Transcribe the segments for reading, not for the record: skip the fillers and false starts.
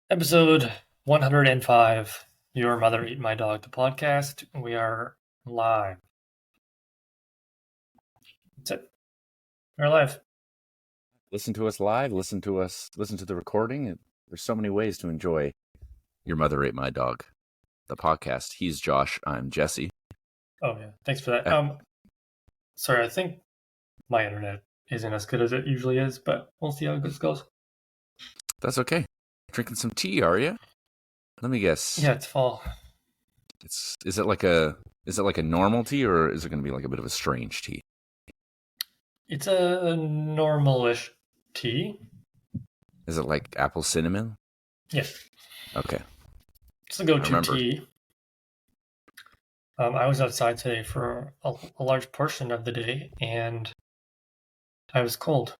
Episode 105, Your Mother Eat My Dog, the podcast. We are live. That's it. We're live. Listen to us live, listen to the recording. There's so many ways to enjoy Your Mother Ate My Dog, the podcast. He's Josh, I'm Jesse. Oh, yeah. Thanks for that. Sorry, I think my internet isn't as good as it usually is, but we'll see how this goes. That's okay. Drinking some tea, are you? Let me guess. Yeah, it's fall. Is it like a normal tea, or is it going to be like a bit of a strange tea? It's a normal-ish tea. Is it like apple cinnamon? Yes. Okay. It's a go-to tea. I was outside today for a large portion of the day, and I was cold.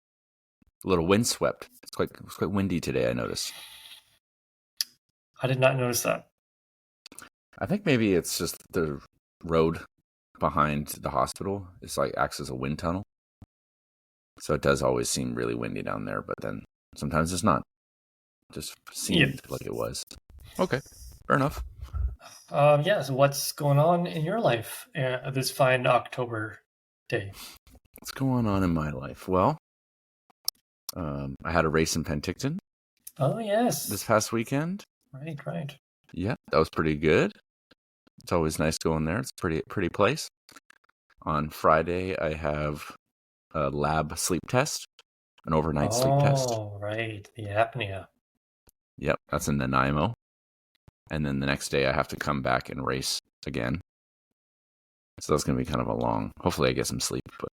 A little windswept. It's quite windy today, I noticed. I did not notice that. I think maybe it's just the road behind the hospital. It's like acts as a wind tunnel. So it does always seem really windy down there, but then sometimes it's not. Just seemed like it was. Okay, fair enough. So what's going on in your life this fine October day? What's going on in my life? Well, I had a race in Penticton. Oh, yes. This past weekend. Right. Yeah, that was pretty good. It's always nice going there. It's a pretty place. On Friday, I have a lab sleep test, an overnight sleep test. Oh, right. The apnea. Yep, that's in Nanaimo. And then the next day, I have to come back and race again. So that's going to be kind of a long. Hopefully, I get some sleep. But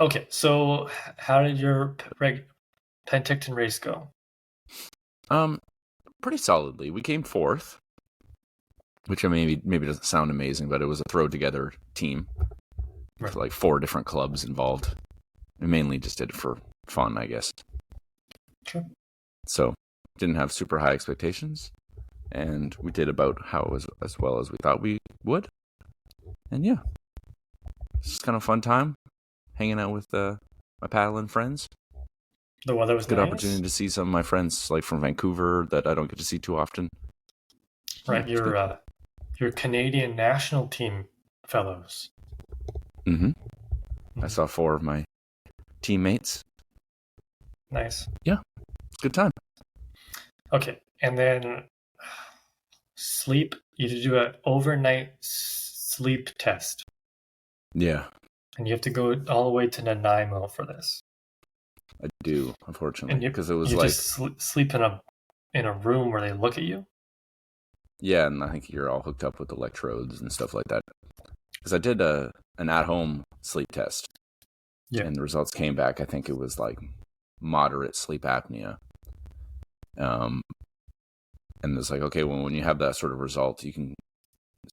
okay, so how did your Penticton race go? Pretty solidly. We came fourth, which maybe doesn't sound amazing, but it was a throw together team. Right. With like 4 different clubs involved. We mainly just did it for fun, I guess. Sure. So didn't have super high expectations, and we did about as well as we thought we would. And yeah, it's just kind of a fun time hanging out with my paddling friends. The weather was good nice. Opportunity to see some of my friends like from Vancouver that I don't get to see too often. Right, yeah, your Canadian national team fellows. Mm-hmm. I saw 4 of my teammates. Nice. Yeah, good time. Okay, and then sleep. You had to do an overnight sleep test. Yeah. And you have to go all the way to Nanaimo for this. I do, unfortunately, because it was you like just sleep in a room where they look at you. Yeah, and I think you're all hooked up with electrodes and stuff like that. Because I did an at-home sleep test, and the results came back. I think it was like moderate sleep apnea. And it's like, okay, well, when you have that sort of result, it's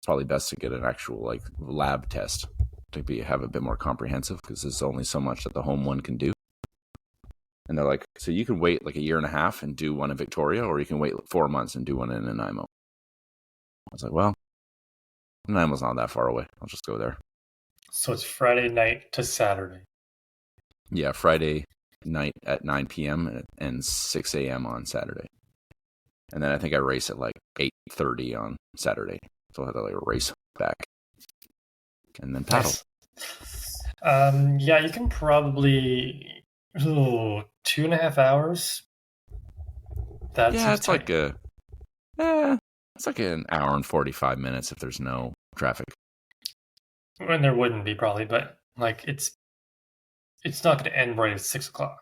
probably best to get an actual like lab test to have a bit more comprehensive, because there's only so much that the home one can do. And they're like, so you can wait like a year and a half and do one in Victoria, or you can wait 4 months and do one in Nanaimo. I was like, well, Nanaimo's not that far away. I'll just go there. So it's Friday night to Saturday. Yeah, Friday night at 9 p.m. and 6 a.m. on Saturday. And then I think I race at like 8:30 on Saturday. So I have to like race back and then paddle. Nice. Yeah, you can probably 2.5 hours. It's like an hour and 45 minutes if there's no traffic. And there wouldn't be probably, but like it's not going to end right at 6 o'clock.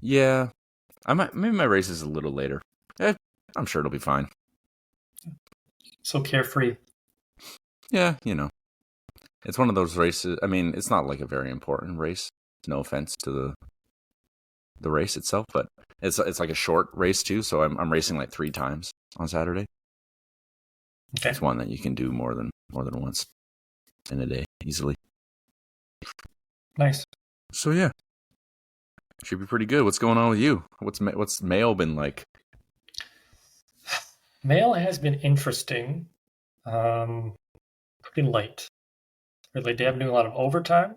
Yeah, maybe my race is a little later. I'm sure it'll be fine. So carefree. Yeah, it's one of those races. I mean, it's not like a very important race. No offense to the race itself, but it's like a short race too. So I'm racing like 3 times on Saturday. Okay. It's one that you can do more than once in a day easily. Nice. So yeah, should be pretty good. What's going on with you? What's Mayo been like? Mail has been interesting. Pretty late. They have been doing a lot of overtime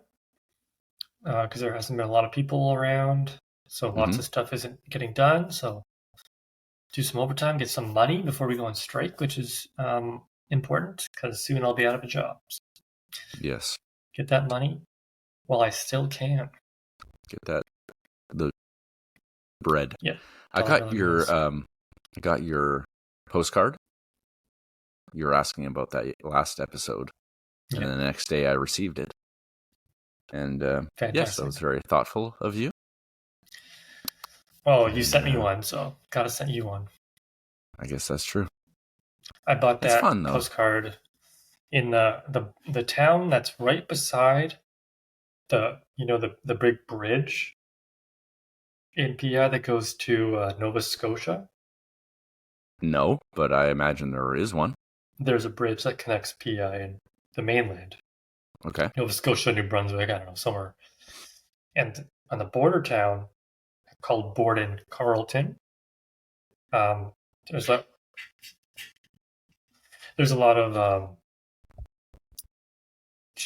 because there hasn't been a lot of people around. So lots of stuff isn't getting done. So do some overtime, get some money before we go on strike, which is important because soon I'll be out of a job. So Yes. get that money while I still can. Get the bread. Yeah. I got your postcard. You were asking about that last episode. And then the next day I received it. And yes, that was very thoughtful of you. Well, you sent me one, so gotta send you one. I guess that's true. I bought that postcard in the town that's right beside the big bridge in PI that goes to Nova Scotia. No, but I imagine there is one. There's a bridge that connects PI and the mainland. Okay. Nova Scotia, New Brunswick, I don't know, somewhere. And on the border town called Borden Carleton, there's a lot of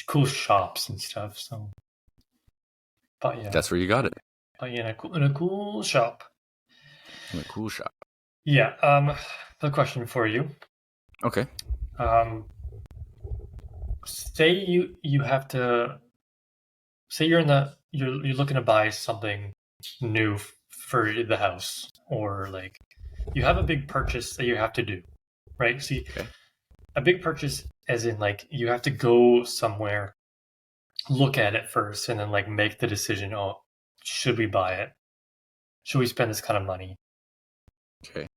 cool shops and stuff. So, but yeah, that's where you got it. But yeah, in a cool shop. In a cool shop. Yeah. The question for you. Okay. Say you have to. Say you're looking to buy something new for the house, or like you have a big purchase that you have to do, right? See, a big purchase as in like you have to go somewhere, look at it first, and then like make the decision. Oh, should we buy it? Should we spend this kind of money? Okay.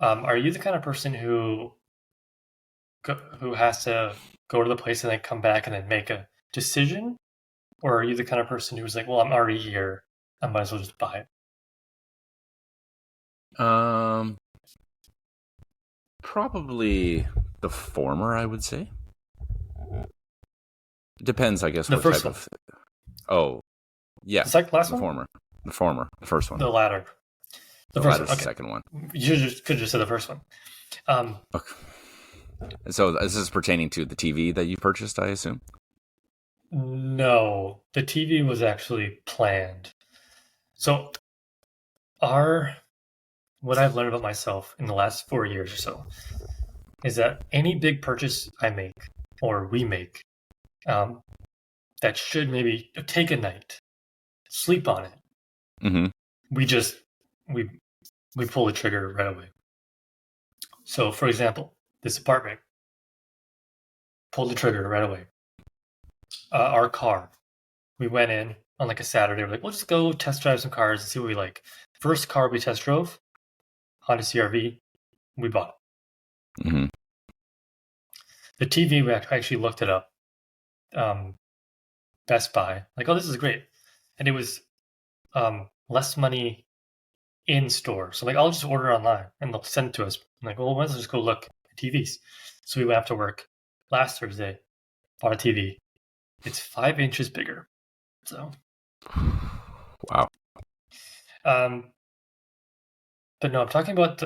Are you the kind of person who has to go to the place and then come back and then make a decision? Or are you the kind of person who's like, well, I'm already here, I might as well just buy it? Probably the former, I would say. It depends, I guess. The first one. Oh, yeah. The last one? The former. The first one. The latter. The first one. Okay. The second one. You could have just said the first one. Okay. So this is pertaining to the TV that you purchased, I assume? No, the TV was actually planned. So what I've learned about myself in the last 4 years or so is that any big purchase I make or we make that should maybe take a night, sleep on it. Mm-hmm. We pull the trigger right away. So, for example, this apartment, pull the trigger right away. Our car, we went in on like a Saturday. We're like, we'll just go test drive some cars and see what we like. First car we test drove, Honda CR-V, we bought it. Mm-hmm. The TV, we actually looked it up. Best Buy, like, oh, this is great, and it was less money in store. So like, I'll just order online and they'll send it to us. I'm like, well, let's just go look at TVs. So we went after work last Thursday, bought a TV. It's 5 inches bigger. So, wow. But no, I'm talking about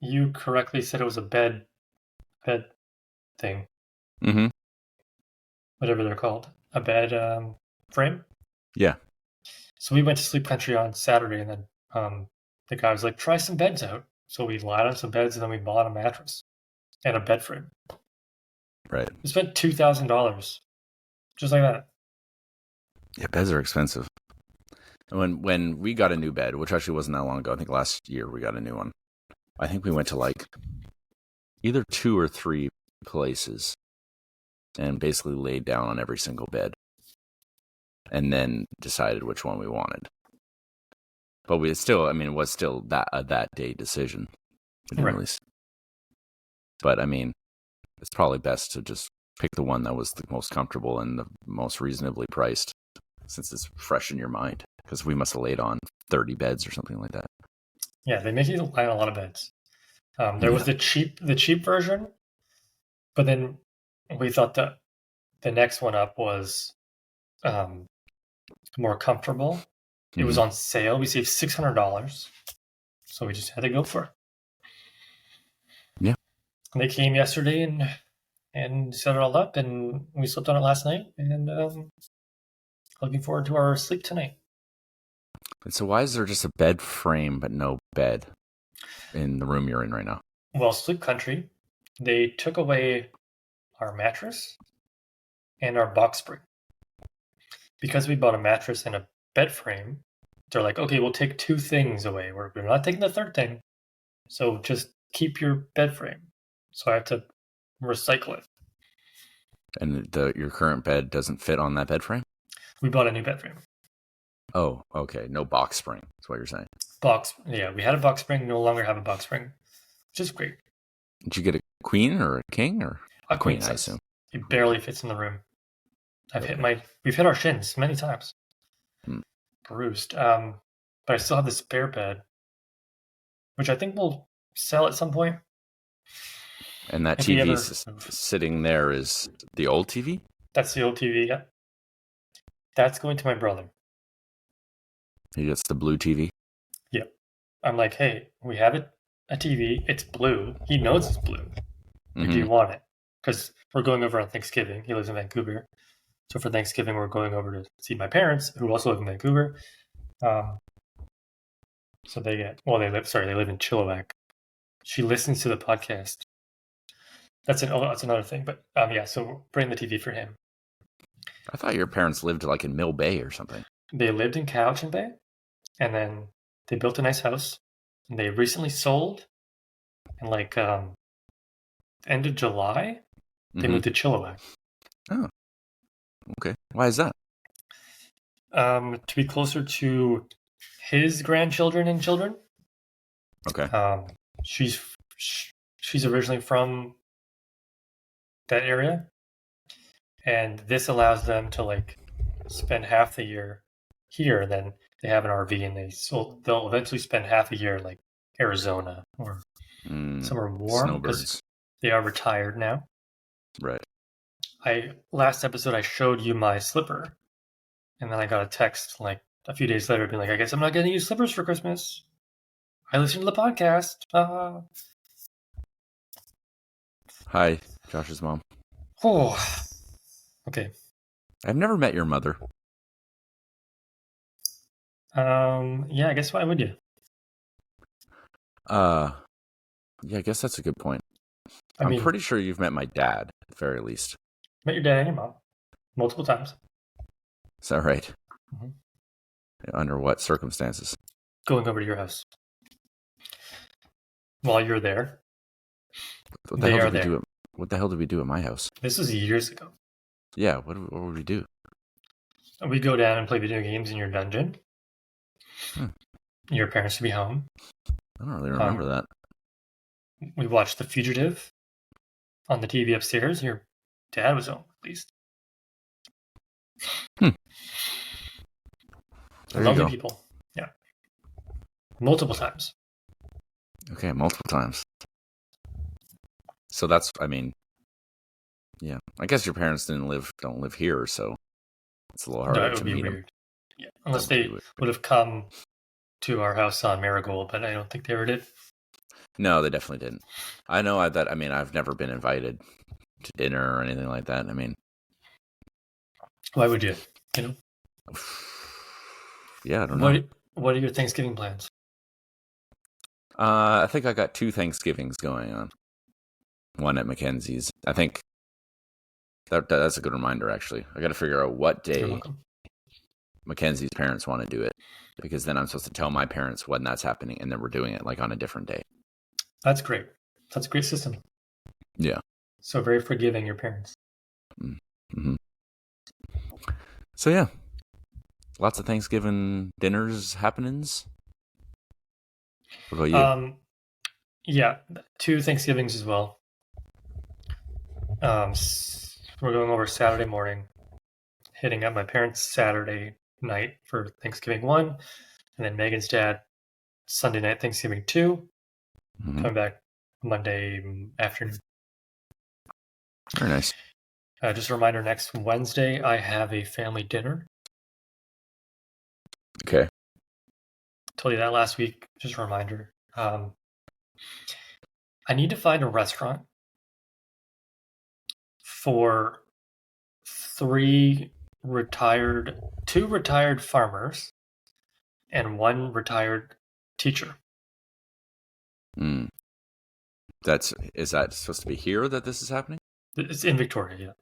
you correctly said it was a bed thing. Mm-hmm. Whatever they're called, a bed frame. Yeah. So we went to Sleep Country on Saturday, and then the guy was like, "Try some beds out." So we lied on some beds, and then we bought a mattress and a bed frame. Right. We spent $2,000, just like that. Yeah, beds are expensive. When we got a new bed, which actually wasn't that long ago, I think last year we got a new one. I think we went to like either 2 or 3 places and basically laid down on every single bed and then decided which one we wanted. But it was still that day decision. We didn't really, but I mean, it's probably best to just pick the one that was the most comfortable and the most reasonably priced, since it's fresh in your mind. Because we must have laid on 30 beds or something like that. Yeah, they make you lie on a lot of beds. There was the cheap version, but then we thought that the next one up was more comfortable. Mm-hmm. It was on sale. We saved $600, so we just had to go for it. Yeah, and they came yesterday and set it all up, and we slept on it last night, and looking forward to our sleep tonight. And so why is there just a bed frame but no bed in the room you're in right now? Well, Sleep Country, they took away our mattress and our box spring. Because we bought a mattress and a bed frame, they're like, okay, we'll take 2 things away. We're not taking the third thing. So just keep your bed frame. So I have to recycle it. And your current bed doesn't fit on that bed frame? We bought a new bed frame. Oh, okay. No box spring. That's what you're saying. Yeah, we had a box spring, no longer have a box spring, which is great. Did you get a queen or a king or A queen I size. assume. It barely fits in the room. We've hit our shins many times. Bruised. But I still have the spare bed, which I think we'll sell at some point. And that If we TV ever move. sitting there is the old TV? That's the old TV, yeah. That's going to my brother. He gets the blue TV? Yep. I'm like, hey, we have a TV. It's blue. He knows it's blue. Like, do you want it? Because we're going over on Thanksgiving. He lives in Vancouver. So for Thanksgiving, we're going over to see my parents, who also live in Vancouver. So they live in Chilliwack. She listens to the podcast. That's another thing. But yeah, so we're bringing the TV for him. I thought your parents lived like in Mill Bay or something. They lived in Cowichan Bay, and then they built a nice house. And they recently sold, and like end of July, they moved to Chilliwack. Oh, okay. Why is that? To be closer to his grandchildren and children. Okay. She's originally from that area, and this allows them to like spend half the year here, and then they have an RV, and they'll eventually spend half a year in like Arizona or somewhere warm because they are retired now. Right. Last episode I showed you my slipper, and then I got a text like a few days later being like, I guess I'm not getting you slippers for Christmas. I listened to the podcast. Hi, Josh's mom. Oh, okay. I've never met your mother. Yeah, I guess why would you? Yeah, I guess that's a good point. I'm pretty sure you've met my dad, at the very least. Met your dad and your mom multiple times. Is that right? Mm-hmm. Under what circumstances? Going over to your house. While you're there. What the hell did we do at my house? This was years ago. Yeah, what would we do? We go down and play video games in your dungeon. Your parents would be home. I don't really remember that. We watched The Fugitive on the TV upstairs. Your dad was home, at least. Lovely people. Yeah. Multiple times. Okay, multiple times. So that's, yeah. I guess your parents don't live here, so it's a little harder to meet them. Yeah, unless they would have come to our house on Marigold, but I don't think they ever did. No, they definitely didn't. I know I've never been invited to dinner or anything like that. Why would you? Yeah, I don't know. What are your Thanksgiving plans? I think I got 2 Thanksgivings going on. One at Mackenzie's. I think that's a good reminder, actually. I got to figure out what day Mackenzie's parents want to do it, because then I'm supposed to tell my parents when that's happening, and then we're doing it like on a different day. That's great. That's a great system. Yeah. So very forgiving, your parents. Mm-hmm. So yeah, lots of Thanksgiving dinners happenings. What about you? Yeah, 2 Thanksgivings as well. We're going over Saturday morning, hitting up my parents Saturday night for Thanksgiving 1, and then Megan's dad Sunday night Thanksgiving 2, coming back Monday afternoon. Very nice. Just a reminder, next Wednesday I have a family dinner. Okay. Told you that last week. Just a reminder. I need to find a restaurant for 2 retired farmers and one retired teacher. Mm. Is that supposed to be here that this is happening? It's in Victoria, yeah.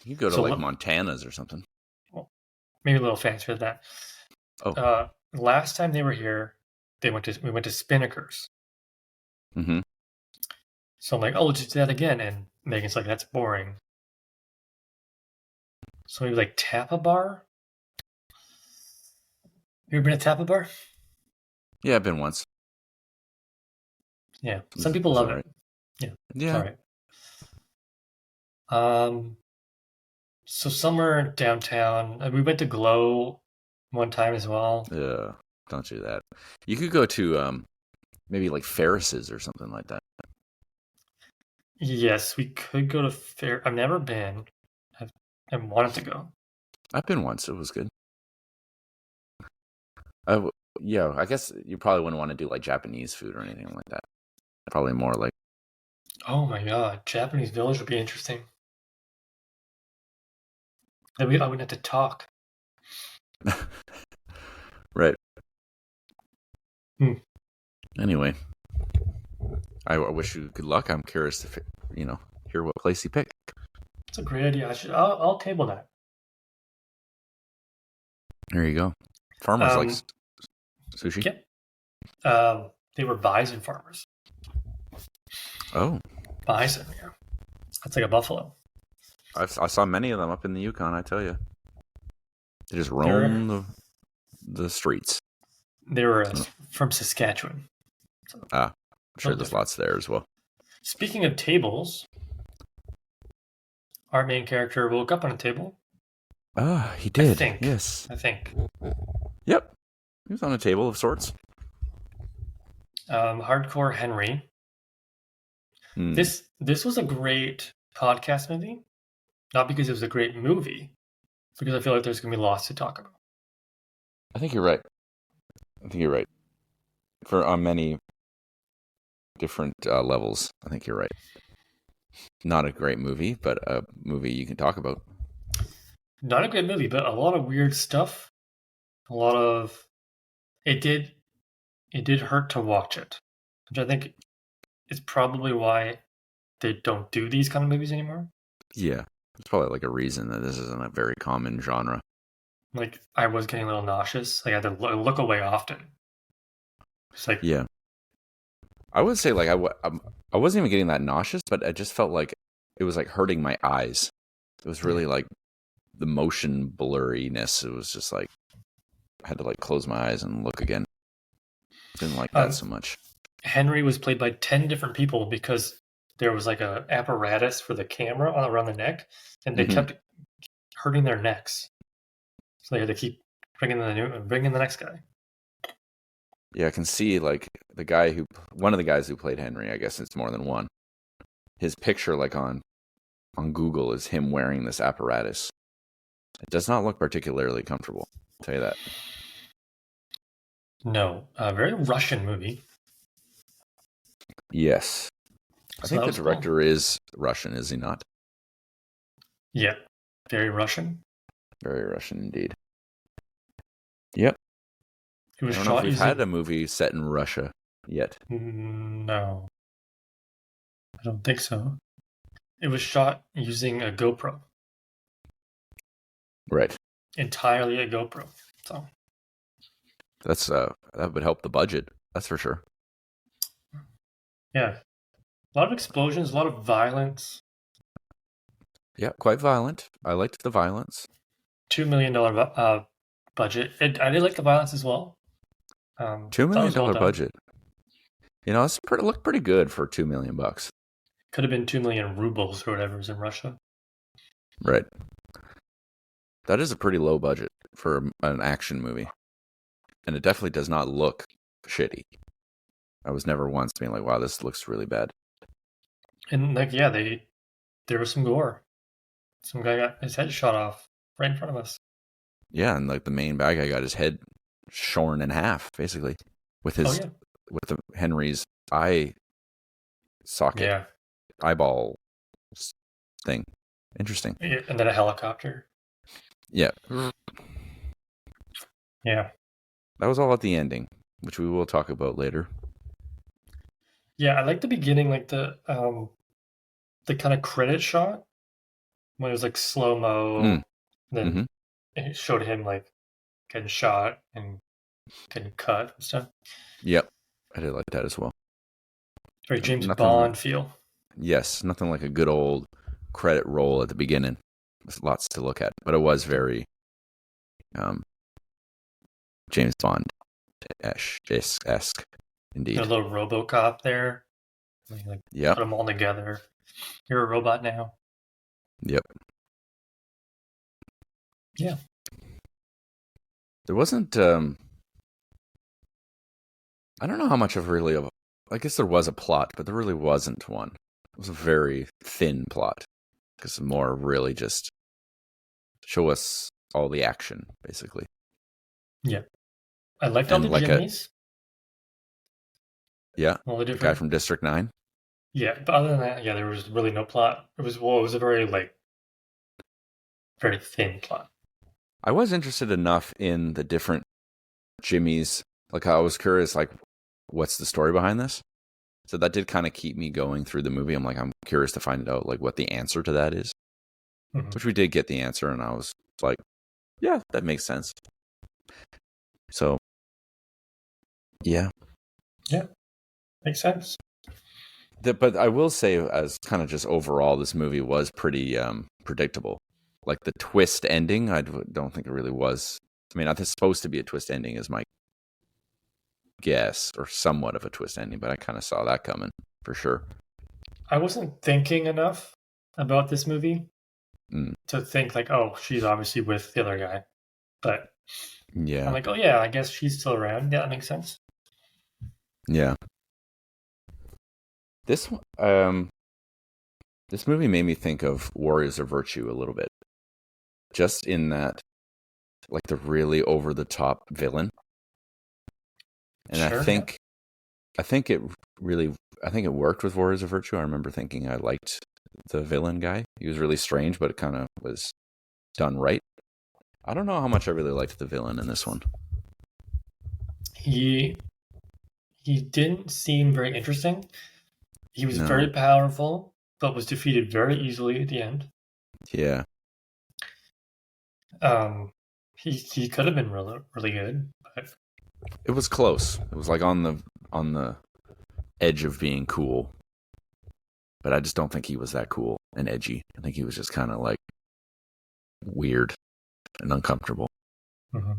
You could go to like Montana's or something. Well, maybe a little fancier than that. Oh. Last time they were here, we went to Spinnaker's. Mm-hmm. So I'm like, oh, let's just do that again. And Megan's like, that's boring. So maybe like Tapa Bar? You ever been to Tapa Bar? Yeah, I've been once. Yeah, some people love right. it. Yeah. It's all right. So somewhere downtown, we went to Glow one time as well. Yeah, don't do that. You could go to maybe like Ferris's or something like that. Yes, we could go to Fair. I've never been. I wanted to go. I've been once. It was good. Yeah, I guess you probably wouldn't want to do like Japanese food or anything like that. Probably more like. Oh my god, Japanese Village would be interesting. I wouldn't have to talk. Right. Hmm. Anyway, I wish you good luck. I'm curious to hear what place you pick. It's a great idea. I'll table that. There you go. Farmers like sushi. Yep. They were bison farmers. Oh. Bison, yeah. That's like a buffalo. I saw many of them up in the Yukon, I tell you. They just roam the streets. They were from Saskatchewan. So I'm sure there's lots there as well. Speaking of tables, our main character woke up on a table. He did. I think. Yes. I think. Yep. He was on a table of sorts. Hardcore Henry. This was a great podcast movie. Not because it was a great movie, because I feel like there's going to be lots to talk about. I think you're right. On many different levels, I think you're right. Not a great movie, but a movie you can talk about. Not a great movie, but a lot of weird stuff. A lot of... It did hurt to watch it, which I think is probably why they don't do these kind of movies anymore. Yeah. It's probably like a reason that this isn't a very common genre. Like, I was getting a little nauseous. Like, I had to look away often. It's like... Yeah. I would say, like, I wasn't even getting that nauseous, but I just felt like it was, like, hurting my eyes. It was really, like, the motion blurriness. It was just, like, I had to, like, close my eyes and look again. Didn't like that so much. Henry was played by 10 different people because there was like a apparatus for the camera around the neck, and they kept hurting their necks. So they had to keep bringing the next guy. Yeah, I can see like one of the guys who played Henry. I guess it's more than one. His picture, like on Google, is him wearing this apparatus. It does not look particularly comfortable. I'll tell you that. No, a very Russian movie. Yes. I think the director is Russian, is he not? Yeah, very Russian. Very Russian indeed. Yep. It was I don't know if we've had a movie set in Russia yet. No. I don't think so. It was shot using a GoPro. Right. Entirely a GoPro. So that would help the budget, that's for sure. Yeah. A lot of explosions, a lot of violence. Yeah, quite violent. I liked the violence. $2 million budget. I did like the violence as well. $2 million budget. You know, looked pretty good for $2 million. Could have been 2 million rubles or whatever is in Russia. Right. That is a pretty low budget for an action movie. And it definitely does not look shitty. I was never once being like, wow, this looks really bad. And like, yeah, there was some gore. Some guy got his head shot off right in front of us. Yeah, and like the main bad guy got his head shorn in half, basically, with his with the Henry's eye socket, eyeball thing. Interesting. Yeah, and then a helicopter. Yeah. Yeah. That was all at the ending, which we will talk about later. Yeah, I like the beginning, like the kind of credit shot when it was like slow Mm, mo, then hmm. it showed him like getting shot and getting cut and stuff. Yep, I did like that as well. Very James Nothing. Bond feel. Yes, nothing like a good old credit roll at the beginning. There's lots to look at, but it was very um, James Bond esque, A indeed. little RoboCop there. Like Yep, put them all together. You're a robot now. yep. Yeah. There wasn't. I don't know how much of really of. I guess there was a plot, but there really wasn't one. It was a very thin plot because more really just show us all the action, basically, Yeah. I liked all and the like a Jimmies. yeah, All the the guy different. from District 9. Yeah, but other than that, yeah, there was really no plot. It was a very like very thin plot. I was interested enough in the different Jimmys. Like I was curious, like what's the story behind this? So that did kind of keep me going through the movie. I'm curious to find out like what the answer to that is, Mhm. which we did get the answer, and I was like, yeah, that makes sense. So yeah, Yeah, makes sense. but I will say, as kind of just overall, this movie was pretty predictable. Like the twist ending, don't think it really was. I mean, it's supposed to be a twist ending, is my guess, or somewhat of a twist ending, but I kind of saw that coming for sure. I wasn't thinking enough about this movie Mm, to think like, oh, she's obviously with the other guy. But I'm yeah, like, oh yeah, I guess she's still around. Yeah, that makes sense. yeah. This this movie made me think of Warriors of Virtue a little bit, just in that, like the really over the top villain, and Sure. Yeah. I think it really, I think it worked with Warriors of Virtue. I remember thinking I liked the villain guy. He was really strange, but it kind of was done right. I don't know how much I really liked the villain in this one. He he didn't seem very interesting. He was No. very powerful, but was defeated very easily at the end. Yeah. Um, he could have been really good, but It was close. It was like on the edge of being cool, but I just don't think he was that cool and edgy. I think he was just kind of like weird and uncomfortable. mhm.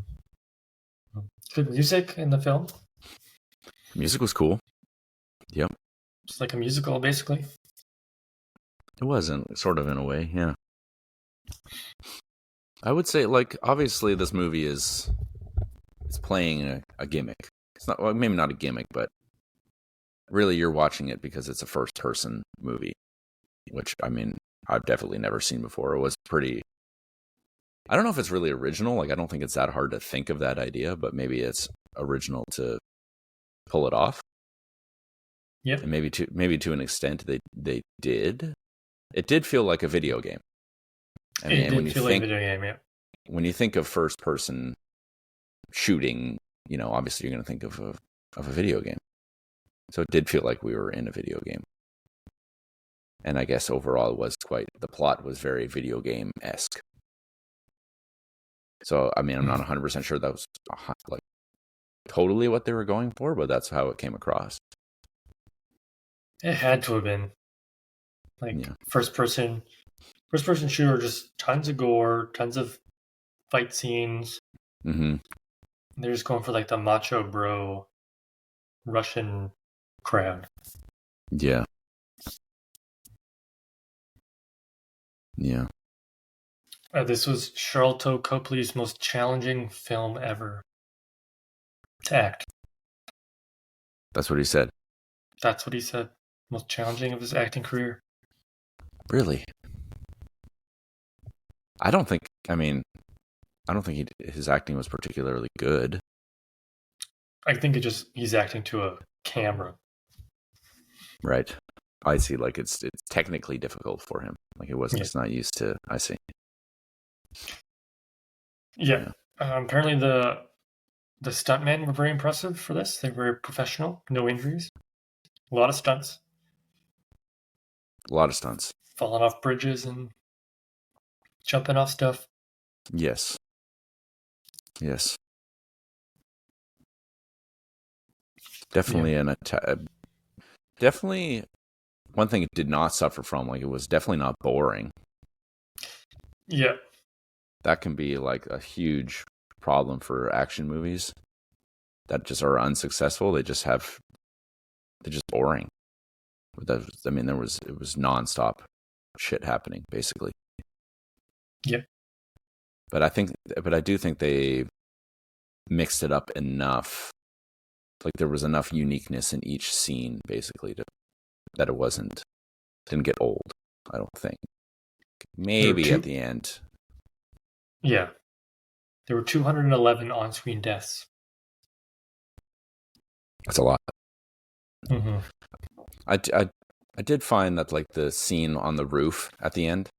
Good music in the film. The music was cool. Yep. It's like a musical, basically. It wasn't, sort of, in a way. Yeah. I would say, like, obviously this movie is it's playing a gimmick. It's not, well, maybe not a gimmick, but really you're watching it because it's a first person movie, which, I mean, I've definitely never seen before. It was pretty, I don't know if it's really original. Like, I don't think it's that hard to think of that idea, but maybe it's original to pull it off. Yep. And maybe to an extent they did. It did feel like a video game. I mean, It and did feel like a video game, yeah. when you think of first person shooting, obviously you're going to think of a video game. So it did feel like we were in a video game. And I guess overall it was the plot was very video game esque. So, I mean, I'm not 100% sure that was like totally what they were going for, but that's how it came across. It had to have been like Yeah. first person shooter, just tons of gore, tons of fight scenes. Mm-hmm. They're just going for like the macho bro Russian crowd. Yeah. Yeah. This was Sharlto Copley's most challenging film ever to act. That's what he said. That's what he said. Most challenging of his acting career. Really? I don't think, I mean, I don't think his acting was particularly good. I think he's acting to a camera. Right. I see. Like it's technically difficult for him. Like it wasn't. Yeah. It's not used to. I see. Yeah. Apparently The stuntmen were very impressive for this. They were professional, no injuries, a lot of stunts, A lot of stunts. falling off bridges and jumping off stuff. Yes. Yes. Definitely definitely one thing it did not suffer from, like it was definitely not boring. Yeah. That can be like a huge problem for action movies that just are unsuccessful. They're just boring. I mean, it was nonstop shit happening, basically. Yep. But I do think they mixed it up enough. Like there was enough uniqueness in each scene, basically, that it didn't get old. I don't think. Maybe at the end. Yeah. There were 211 on-screen deaths. That's a lot. Mm-hmm. I did find that like the scene on the roof at the end,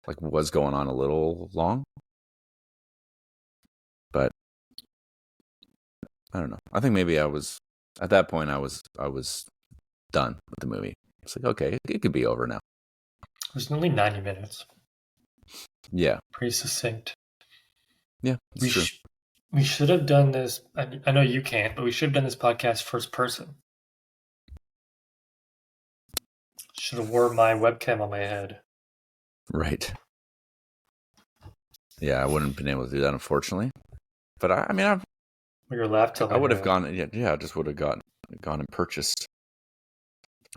like was going on a little long, but I don't know. I think maybe at that point I was done with the movie. It's like, okay, it could be over now. It was only 90 minutes. Yeah. Pretty succinct. Yeah, it's true. We should have done this. I know you can't, but we should have done this podcast first person. Should have wore my webcam on my head. Right. Yeah, I wouldn't have been able to do that, unfortunately. But your laptop. I would have gone. Yeah, I just would have gone and purchased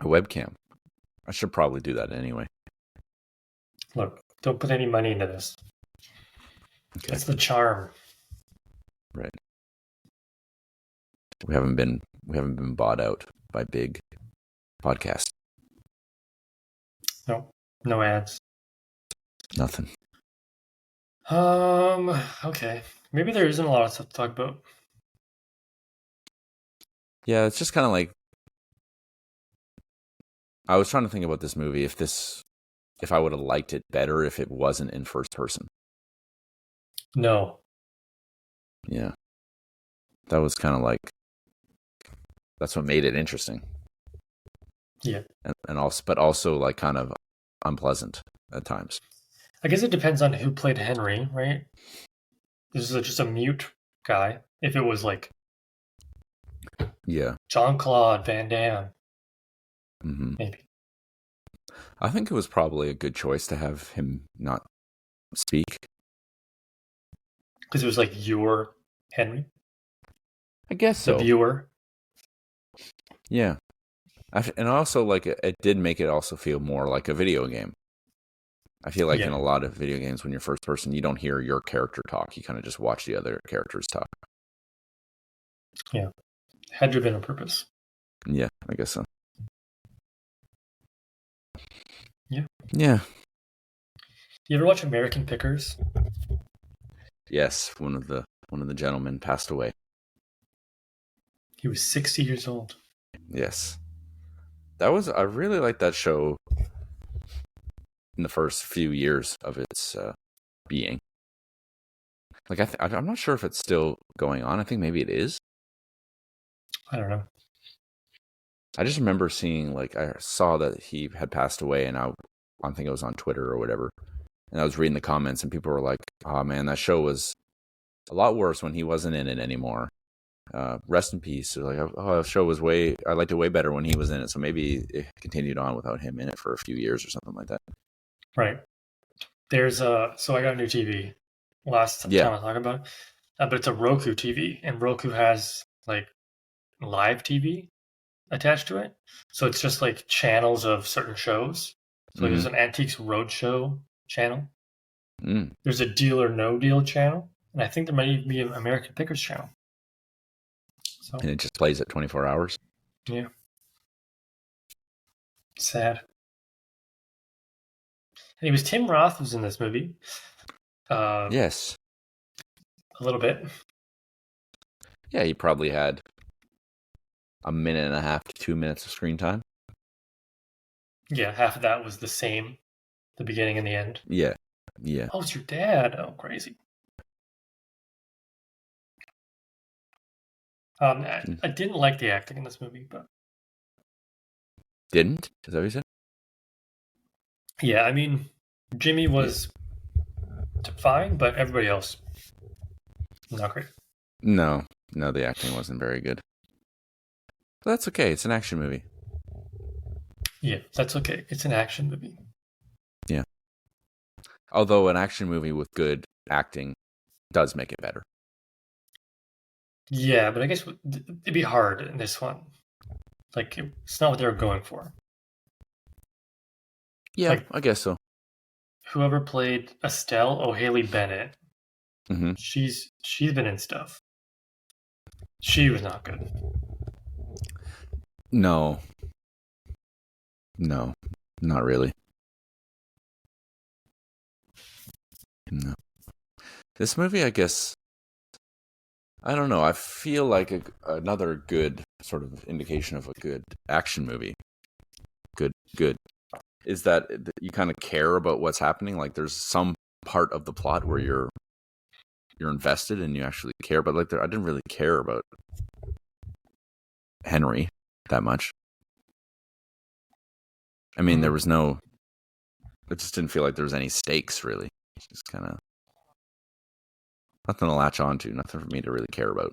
a webcam. I should probably do that anyway. Look, don't put any money into this. Okay. That's the charm. Right. We haven't been bought out by big podcasts. No ads. Nothing. Okay. Maybe there isn't a lot of stuff to talk about. Yeah, it's just kind of like I was trying to think about this movie if I would have liked it better if it wasn't in first person. No. Yeah. That was kind of like that's what made it interesting. Yeah. And also like kind of unpleasant at times. I guess it depends on who played Henry, right? This is just a mute guy. If it was like Jean-Claude Van Damme, maybe. I think it was probably a good choice to have him not speak. Because it was like your Henry? I guess so. The viewer? Yeah. And also, like, it did make it also feel more like a video game. I feel like in a lot of video games, when you're first person, you don't hear your character talk. You kind of just watch the other characters talk. Yeah. Had to have been on purpose. Yeah, I guess so. Yeah. Yeah. You ever watch American Pickers? Yes, one of the gentlemen passed away. He was 60 years old. Yes. I really liked that show in the first few years of its being. Like I'm not sure if it's still going on. I think maybe it is. I don't know. I just remember seeing, like, I saw that he had passed away, and I think it was on Twitter or whatever. And I was reading the comments, and people were like, "Oh man, that show was a lot worse when he wasn't in it anymore. Rest in peace." They're like, "Oh, the show was I liked it way better when he was in it." So maybe it continued on without him in it for a few years or something like that. Right. There's so I got a new TV last time I talked about it. But it's a Roku TV, and Roku has like live TV attached to it. So it's just like channels of certain shows. So there's an Antiques Roadshow channel. There's a Deal or No Deal channel. And I think there might even be an American Pickers channel. So, and it just plays at 24 hours? Yeah. Sad. And Tim Roth was in this movie. Yes. A little bit. Yeah, he probably had a minute and a half to 2 minutes of screen time. Yeah, half of that was the same, the beginning and the end. Yeah. Oh, it's your dad. Oh, crazy. I didn't like the acting in this movie, but Didn't? Is that what you said? yeah, I mean, Jimmy Yeah. was fine, but everybody else not great. No, the acting wasn't very good. But that's okay. It's an action movie. Yeah, that's okay. It's an action movie. Yeah. Although an action movie with good acting does make it better. Yeah, but I guess it'd be hard in this one. Like, it's not what they were going for. Yeah, Like, I guess so. whoever played Estelle O'Haley Bennett, Mm-hmm. she's been in stuff. She was not good. No, not really. No. This movie, I guess, I don't know. I feel like another good sort of indication of a good action movie. Good. Is that you kind of care about what's happening? Like there's some part of the plot where you're invested and you actually care. But like I didn't really care about Henry that much. I mean, there was no. It just didn't feel like there was any stakes really. It's just kind of nothing to latch on to. Nothing for me to really care about.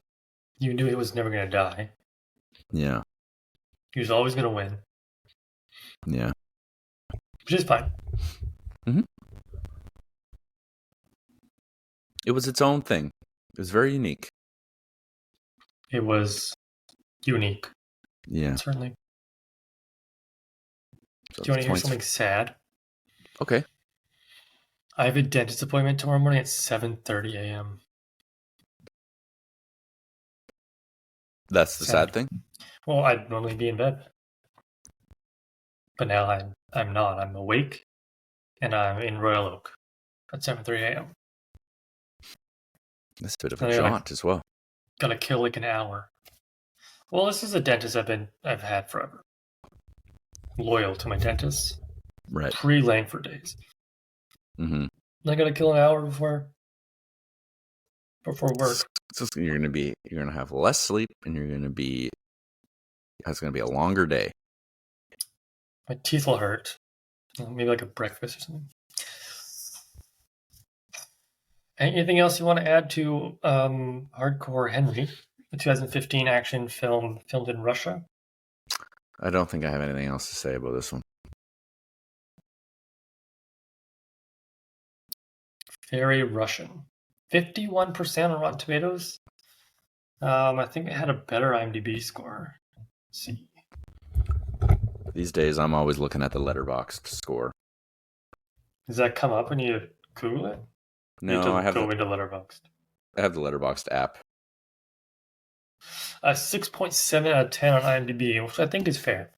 You knew he was never going to die. Yeah. He was always going to win. Yeah. Which is fine. Mm-hmm. It was its own thing. It was very unique. It was unique. Yeah. Certainly. So Do you want to hear something sad? Okay. I have a dentist appointment tomorrow morning at 7:30 a.m. That's the sad thing? Well, I'd normally be in bed. But now I'm not. I'm awake, and I'm in Royal Oak at 7:30 a.m. That's a bit of a jaunt as well. Gotta kill like an hour. Well, this is a dentist I've had forever. Loyal to my dentist. Right. Pre-Langford days. Mm-hmm. I gotta kill an hour before work. So you're gonna have less sleep, and it's gonna be a longer day. My teeth will hurt. Maybe like a breakfast or something. Anything else you want to add to Hardcore Henry, the 2015 action film filmed in Russia? I don't think I have anything else to say about this one. Very Russian. 51% on Rotten Tomatoes. I think it had a better IMDb score. Let's see. These days, I'm always looking at the Letterboxd score. Does that come up when you Google it? No, I have go into Letterboxd. I have the Letterboxd app. 6.7 out of 10 on IMDb, which I think is fair.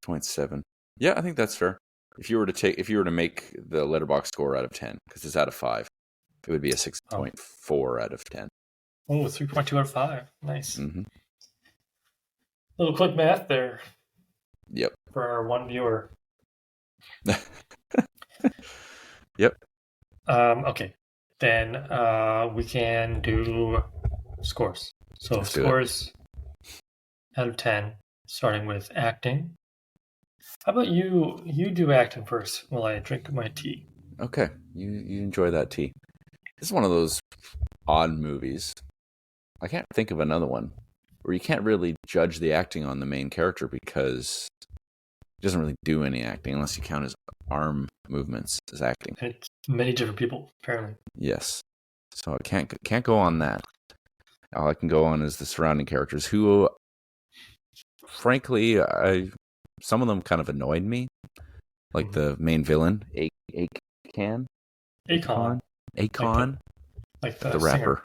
6.7. Yeah, I think that's fair. If you were to make the Letterboxd score out of 10, because it's out of 5, it would be a 6.4 out of 10. Oh, 3.2 out of 5. Nice. Mm-hmm. Little quick math there. Yep. For our one viewer. Yep. Okay. Then we can do scores. So Let's scores out of 10, starting with acting. How about you do acting first while I drink my tea? Okay. You enjoy that tea. This is one of those odd movies. I can't think of another one where you can't really judge the acting on the main character because he doesn't really do any acting unless you count his arm movements as acting. And it's many different people, apparently. Yes. So I can't go on that. All I can go on is the surrounding characters who, frankly, some of them kind of annoyed me. Like the main villain, Akon. Like the rapper.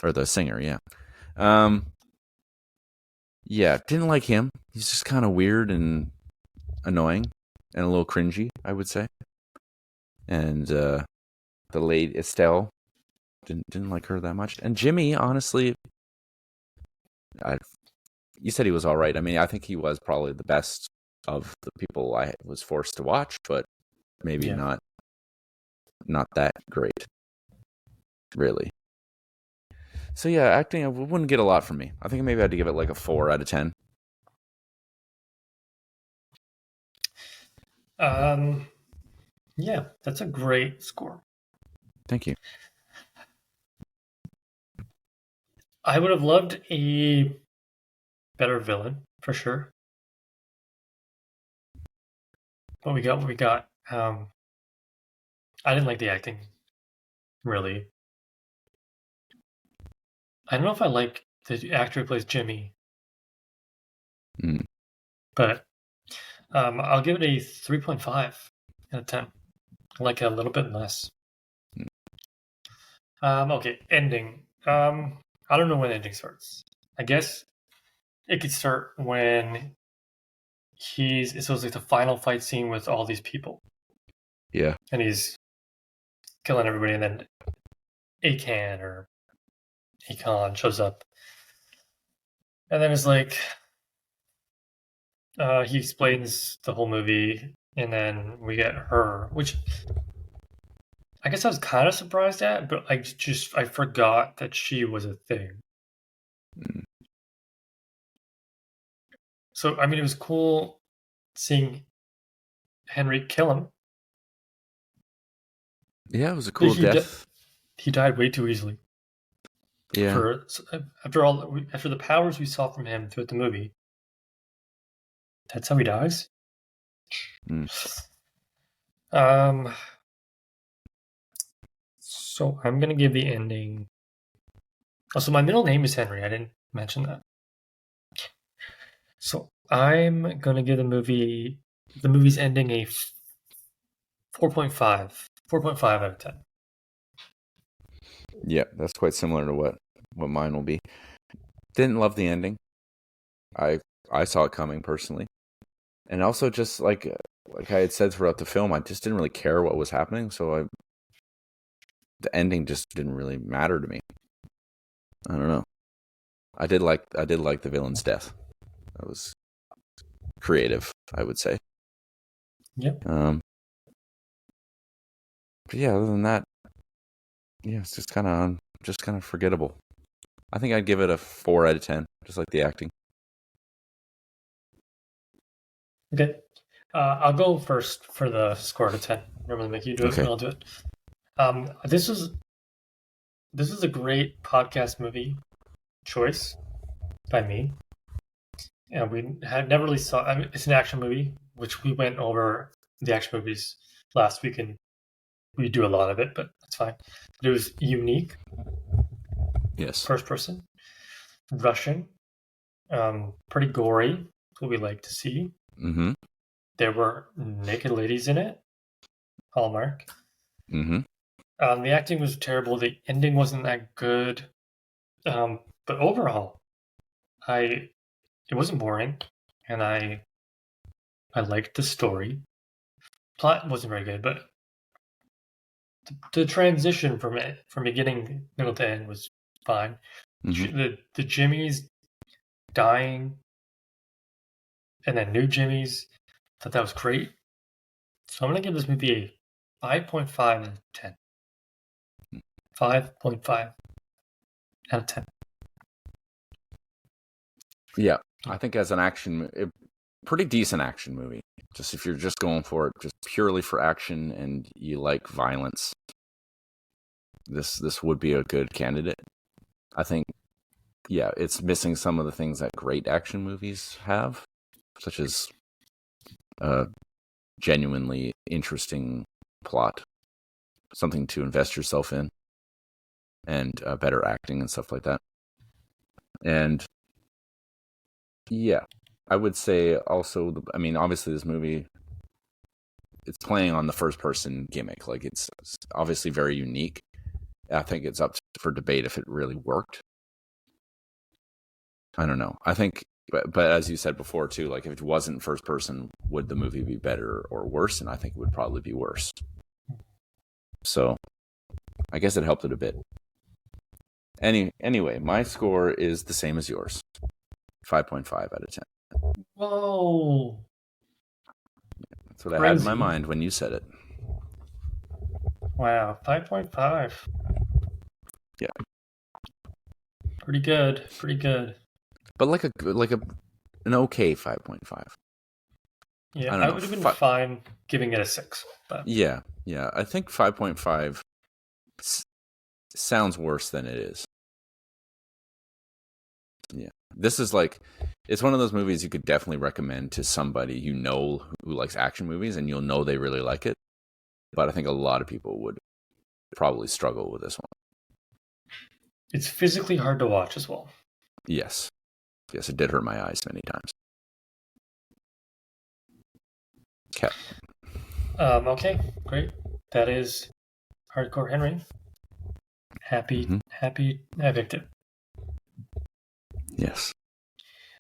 Or the singer, yeah. Yeah, didn't like him. He's just kind of weird and annoying and a little cringy, I would say. And the lady Estelle, didn't like her that much. And Jimmy, honestly, you said he was all right. I mean, I think he was probably the best of the people I was forced to watch, but maybe not that great, really. So yeah, acting wouldn't get a lot from me. I think maybe I had to give it like a 4 out of 10. Yeah, that's a great score. Thank you. I would have loved a better villain for sure, but we got what we got. I didn't like the acting really. I don't know if I like the actor who plays Jimmy, Mm. but I'll give it a 3.5 out of 10. I like it a little bit less. Okay, ending. I don't know when ending starts. I guess it could start when so it's like the final fight scene with all these people, Yeah. and he's killing everybody, and then Akan or Akon shows up, and then it's like he explains the whole movie, and then we get her, which I guess I was kind of surprised at, but I forgot that she was a thing. Mm. So I mean, it was cool seeing Henry kill him. Yeah, it was a cool He death. he died way too easily. Yeah. After the powers we saw from him throughout the movie, that's how he dies. Mm. So I'm gonna give the ending. Oh, so my middle name is Henry. I didn't mention that. So I'm gonna give the movie's ending a 4.5. 4.5 out of 10. Yeah, that's quite similar to what mine will be. Didn't love the ending. I saw it coming personally, and also just like I had said throughout the film, I just didn't really care what was happening. So the ending just didn't really matter to me. I don't know. I did like the villain's death. That was creative, I would say. Yep. But yeah, other than that, yeah, it's just kind of forgettable. I think I'd give it a 4 out of 10, just like the acting. Okay. I'll go first for the score out of 10. Normally make you do it, Okay. and I'll do it. This is a great podcast movie choice by me. And we had never really saw. I mean, it's an action movie, which we went over the action movies last week, and we do a lot of it, but that's fine. But it was unique, Yes. first person, Russian, pretty gory. What we like to see. Mm-hmm. There were naked ladies in it. Hallmark. Mm-hmm. The acting was terrible. The ending wasn't that good. But overall, it wasn't boring, and I liked the story. Plot wasn't very good, but the transition from beginning, middle to end was fine. Mm-hmm. The Jimmys dying, and then new Jimmys, thought that was great. So I'm gonna give this movie a 5.5 out of 10. 5.5 out of 10. Yeah, I think as an pretty decent action movie. Just if you're just going for it, just purely for action, and you like violence, this would be a good candidate. I think, yeah, it's missing some of the things that great action movies have, such as a genuinely interesting plot, something to invest yourself in, and better acting and stuff like that. And yeah, I would say also, I mean, obviously this movie, it's playing on the first person gimmick. Like it's obviously very unique. I think it's up for debate if it really worked. I don't know. I think, but as you said before too, like if it wasn't first person, would the movie be better or worse? And I think it would probably be worse. So I guess it helped it a bit. Anyway, my score is the same as yours. 5.5 out of 10. Whoa. That's what I had in my mind when you said it. Wow, 5.5. Yeah. Pretty good. Pretty good. but like an okay 5.5. Yeah, I don't I know. would have been fine giving it a 6, but Yeah. I think 5.5 sounds worse than it is. Yeah. This is like, it's one of those movies you could definitely recommend to somebody who likes action movies, and you'll know they really like it. But I think a lot of people would probably struggle with this one. it's physically hard to watch as well. Yes, it did hurt my eyes many times. Okay. Okay, great. That is Hardcore Henry. Happy Evicted. Yes.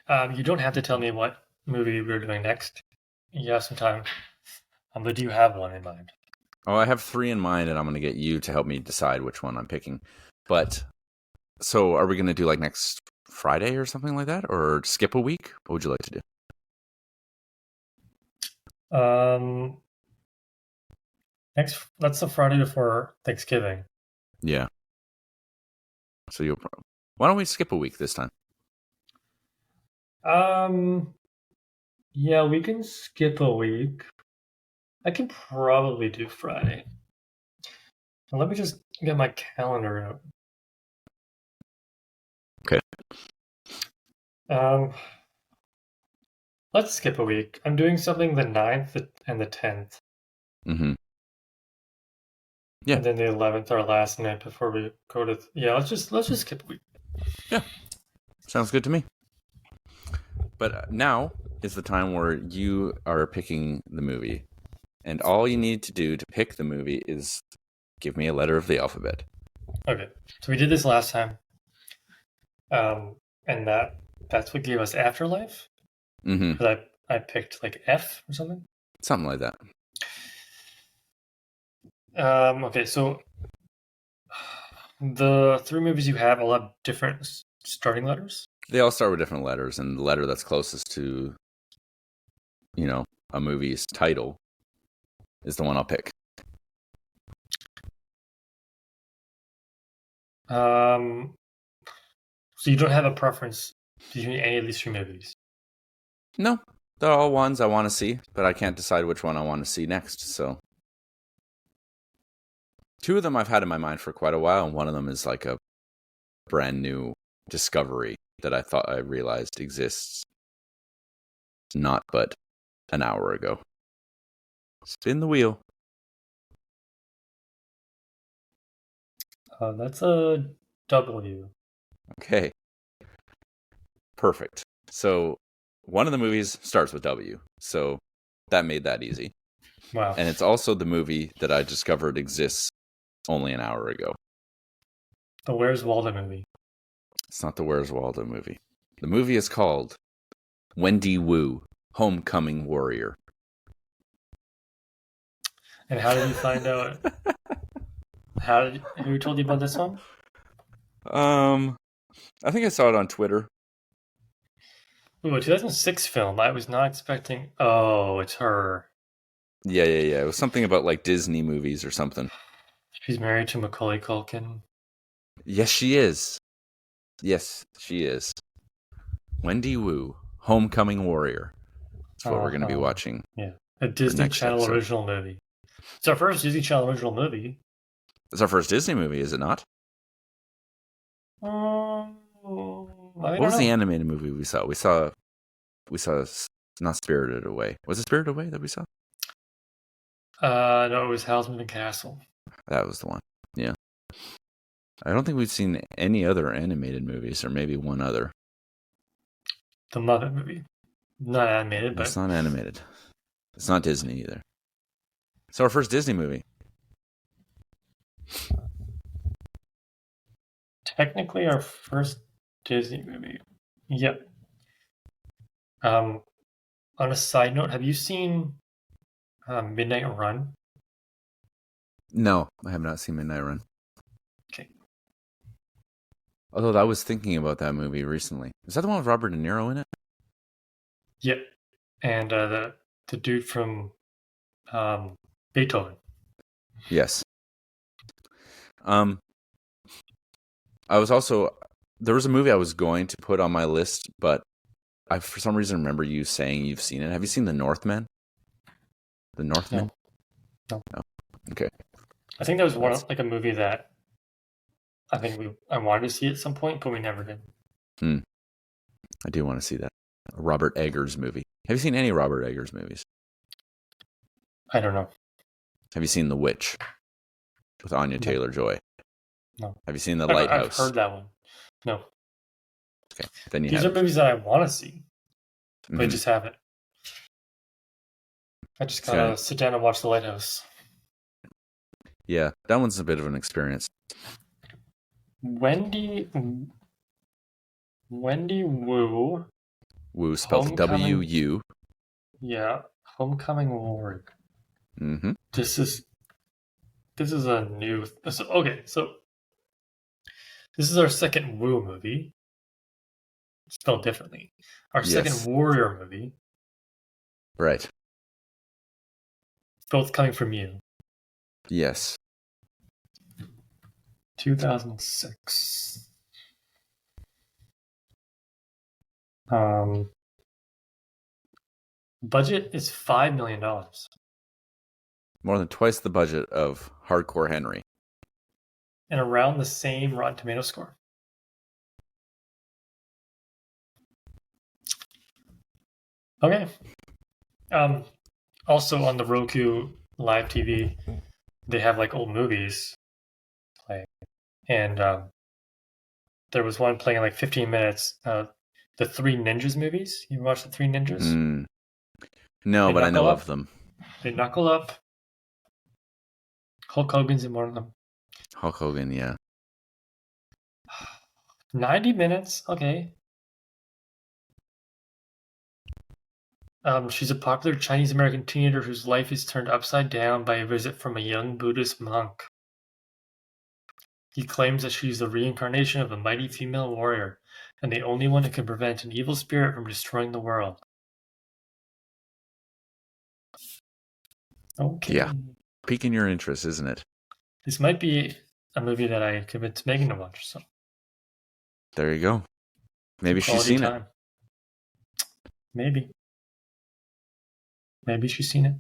You don't have to tell me what movie we're doing next. You have some time. But do you have one in mind? Oh, I have 3 in mind, and I'm going to get you to help me decide which one I'm picking. But, so are we going to do like next Friday or something like that? Or skip a week? What would you like to do? That's the Friday before Thanksgiving. Yeah. So why don't we skip a week this time? Yeah, we can skip a week. I can probably do Friday. Let me just get my calendar out. Okay. Let's skip a week. I'm doing something the 9th and the 10th. Mm-hmm. Yeah. And then the 11th, our last night before we go to... Yeah, let's just skip a week. Yeah. Sounds good to me. But now is the time where you are picking the movie. And all you need to do to pick the movie is give me a letter of the alphabet. Okay. So we did this last time. And that's what gave us Afterlife? Mm-hmm. Because I picked like F or something? Something like that. Okay, so the 3 movies you have all have different starting letters? They all start with different letters, and the letter that's closest to, a movie's title is the one I'll pick. So you don't have a preference between any of these 3 movies? No, they're all ones I want to see, but I can't decide which one I want to see next, so. 2 of them I've had in my mind for quite a while, and one of them is like a brand new discovery that I realized exists not but an hour ago. Spin the wheel. That's a W. Okay. Perfect. So one of the movies starts with W, so that made that easy. Wow. And it's also the movie that I discovered exists only an hour ago. The Where's Waldo movie. It's not the Where's Waldo movie. The movie is called Wendy Wu, Homecoming Warrior. And how did you find out? Who told you about this one? I think I saw it on Twitter. Ooh, a 2006 film. I was not expecting... Oh, it's her. Yeah. It was something about like Disney movies or something. She's married to Macaulay Culkin. Yes, she is. Wendy Wu, Homecoming Warrior. That's what we're going to be watching. Yeah. A Disney Channel original movie. It's our first Disney Channel original movie. It's our first Disney movie, is it not? What was the animated movie we saw? We saw not Spirited Away. Was it Spirited Away that we saw? No, it was Howl's Moving Castle. That was the one. Yeah. I don't think we've seen any other animated movies, or maybe one other. The Muppet movie. Not animated, but... It's not animated. It's not Disney either. It's our first Disney movie. Technically our first Disney movie. Yep. On a side note, have you seen Midnight Run? No, I have not seen Midnight Run. Okay. Although I was thinking about that movie recently. Is that the one with Robert De Niro in it? Yep. And the dude from Beethoven. Yes. I was also there was a movie I was going to put on my list, but I for some reason remember you saying you've seen it. Have you seen The Northman? The Northman? No. No. Okay. I think that was That's- like a movie that I wanted to see at some point, but we never did. I do want to see that. A Robert Eggers movie. Have you seen any Robert Eggers movies? I don't know. Have you seen The Witch with Anya No. Taylor-Joy? No. Have you seen The I've Lighthouse? heard that one. No. Okay. Then you These have. are movies that I want to see, but I Mhm. just haven't. I just gotta sit down and watch The Lighthouse. Yeah, that one's a bit of an experience. Wendy Wu. Woo spelled Homecoming. W-U. Yeah, Homecoming Warrior. Mm-hmm. This is a new. Okay, so this is our second Wu movie, spelled differently. Our Yes. second Warrior movie, Right. both coming from you. Yes. 2006. Budget is $5 million. More than twice the budget of Hardcore Henry. And around the same Rotten Tomato score. Okay. Also on the Roku live TV, they have like old movies playing, and there was one playing in like 15 minutes. The Three Ninjas movies. You watched the Three Ninjas? No, They but I know knuckle of up. them. They knuckle up. Hulk Hogan's in one of them. Hulk Hogan, yeah. 90 minutes. Okay. She's a popular Chinese American teenager whose life is turned upside down by a visit from a young Buddhist monk. He claims that she's the reincarnation of a mighty female warrior, and the only one who can prevent an evil spirit from destroying the world. Okay. Yeah. Piquing your interest, isn't it? This might be a movie that I convinced Megan to watch. So There you go. Maybe she's quality seen it. time. Maybe. Maybe she's seen it.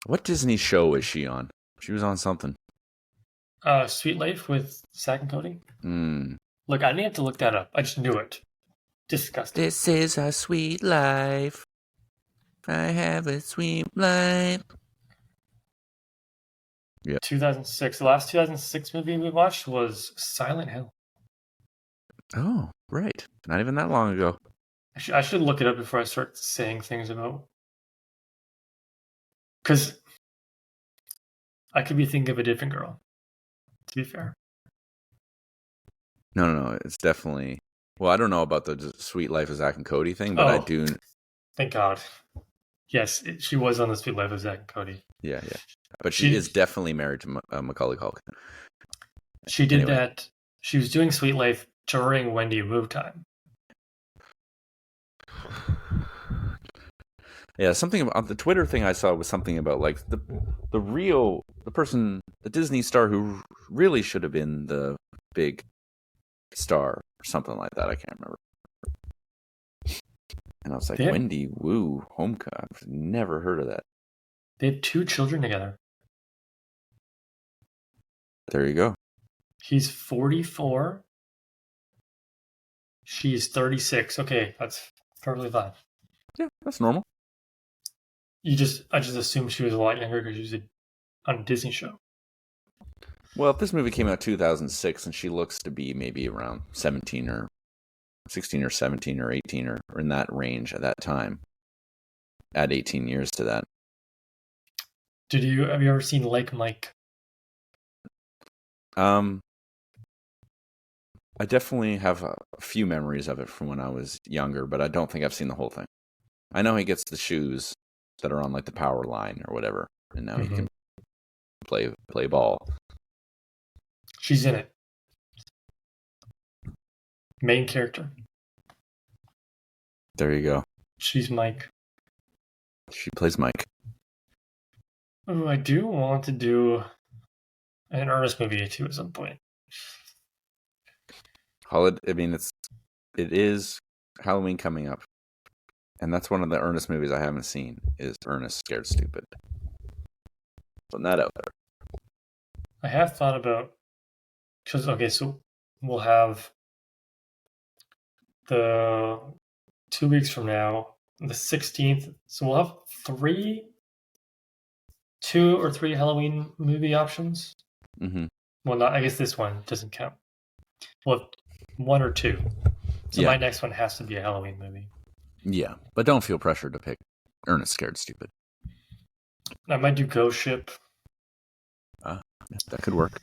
What Disney show is she on? She was on something. Sweet Life with Zack and Cody. Mm. Look, I didn't have to look that up. I just knew it. Disgusting. This is a sweet life. I have a sweet life. 2006. The last 2006 movie we watched was Silent Hill. Oh, right. Not even that long ago. I should look it up before I start saying things about. Because I could be thinking of a different girl, to be fair. No. It's definitely. Well, I don't know about the Sweet Life of Zack and Cody thing, but I Oh. do. Thank God. Yes, she was on the Sweet Life of Zack and Cody. Yeah. But she is definitely married to Macaulay Culkin. She did Anyway. that. She was doing Sweet Life during Wendy Wu time. Yeah, something about the Twitter thing I saw was something about like the Disney star who really should have been the big star or something like that. I can't remember. And I was like, Yeah. Wendy Wu, Homecoming. I've never heard of that. They have 2 children together. There you go. He's 44. She's 36. Okay, that's perfectly fine. Yeah, that's normal. I just assumed she was a lot younger because she was on a Disney show. Well, if this movie came out 2006 and she looks to be maybe around 17 or 16 or 17 or 18 or in that range at that time, add 18 years to that. Have you ever seen Like Mike? I definitely have a few memories of it from when I was younger, but I don't think I've seen the whole thing. I know he gets the shoes that are on like the power line or whatever, and now he can play ball. She's in it. Main character. There you go. She's Mike. She plays Mike. Oh, I do want to do an Ernest movie too at some point. Holiday. I mean, it is Halloween coming up, and that's one of the Ernest movies I haven't seen. Is Ernest Scared Stupid? Putting that out there. I have thought about because okay, so we'll have the 2 weeks from now, the 16th. So we'll have two or three Halloween movie options. Mm-hmm. Well, not. I guess this one doesn't count. We'll have one or two. So my next one has to be a Halloween movie. Yeah, but don't feel pressured to pick Ernest Scared Stupid. I might do Ghost Ship. That could work.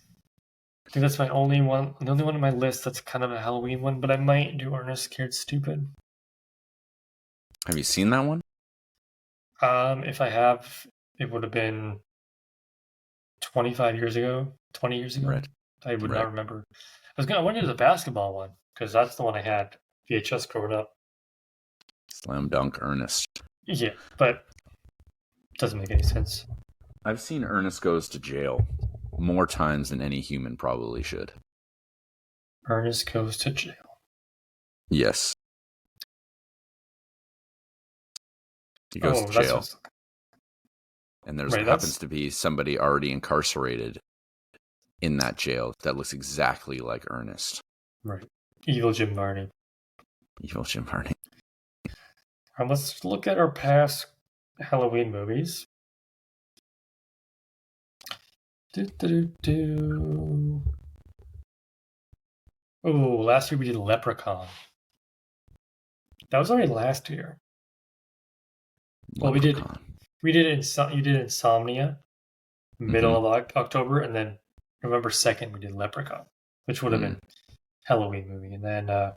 I think that's my only one. The only one on my list that's kind of a Halloween one, but I might do Ernest Scared Stupid. Have you seen that one? If I have, it would have been 25 years ago, 20 years ago. Right. I would not remember. I wanted to do the basketball one because that's the one I had VHS growing up. Slam Dunk Ernest. Yeah, but it doesn't make any sense. I've seen Ernest Goes to Jail more times than any human probably should. Ernest Goes to Jail. Yes. He goes to jail. And there happens to be somebody already incarcerated in that jail that looks exactly like Ernest. Right. Evil Jim Varney. Evil Jim Varney. Let's look at our past Halloween movies. Oh, last year we did Leprechaun. That was already last year. Well, we did you did Insomnia, middle of October, and then November 2nd we did Leprechaun, which would have been Halloween movie. And then the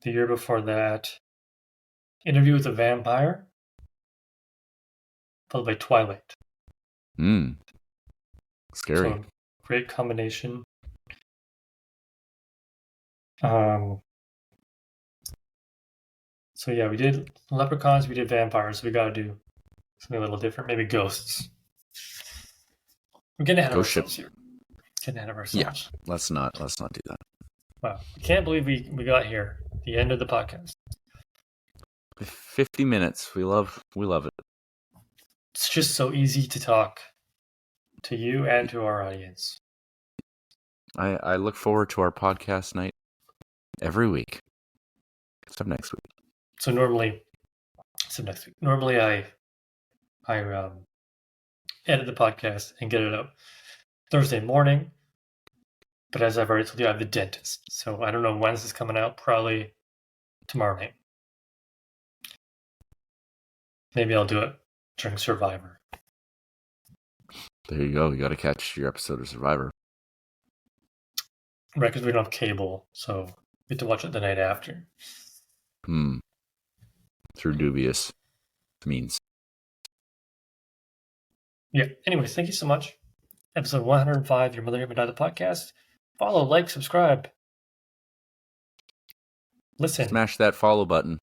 year before that, Interview with a Vampire, followed by Twilight. Scary. So, great combination. So yeah, we did Leprechauns, we did Vampires. We gotta do something a little different. Maybe Ghosts. We're getting ahead of ourselves here. Getting ahead of ourselves. Yeah, let's not do that. Wow, I can't believe we got here. The end of the podcast. 50 minutes. We love it. It's just so easy to talk to you and to our audience. I look forward to our podcast night every week. Except next week. So normally I edit the podcast and get it out Thursday morning. But as I've already told you, I have the dentist. So I don't know when this is coming out. Probably tomorrow night. Maybe I'll do it during Survivor. There you go. You got to catch your episode of Survivor. Right, because we don't have cable. So we have to watch it the night after. Through dubious means. Yeah. Anyways, thank you so much. Episode 105, Your Mother Hit Me Die, the podcast. Follow, like, subscribe. Listen. Smash that follow button.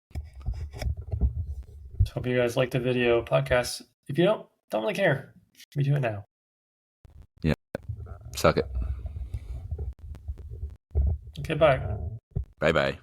Hope you guys like the video podcast. If you don't really care. We do it now. Yeah. Suck it. Okay, bye. Bye-bye.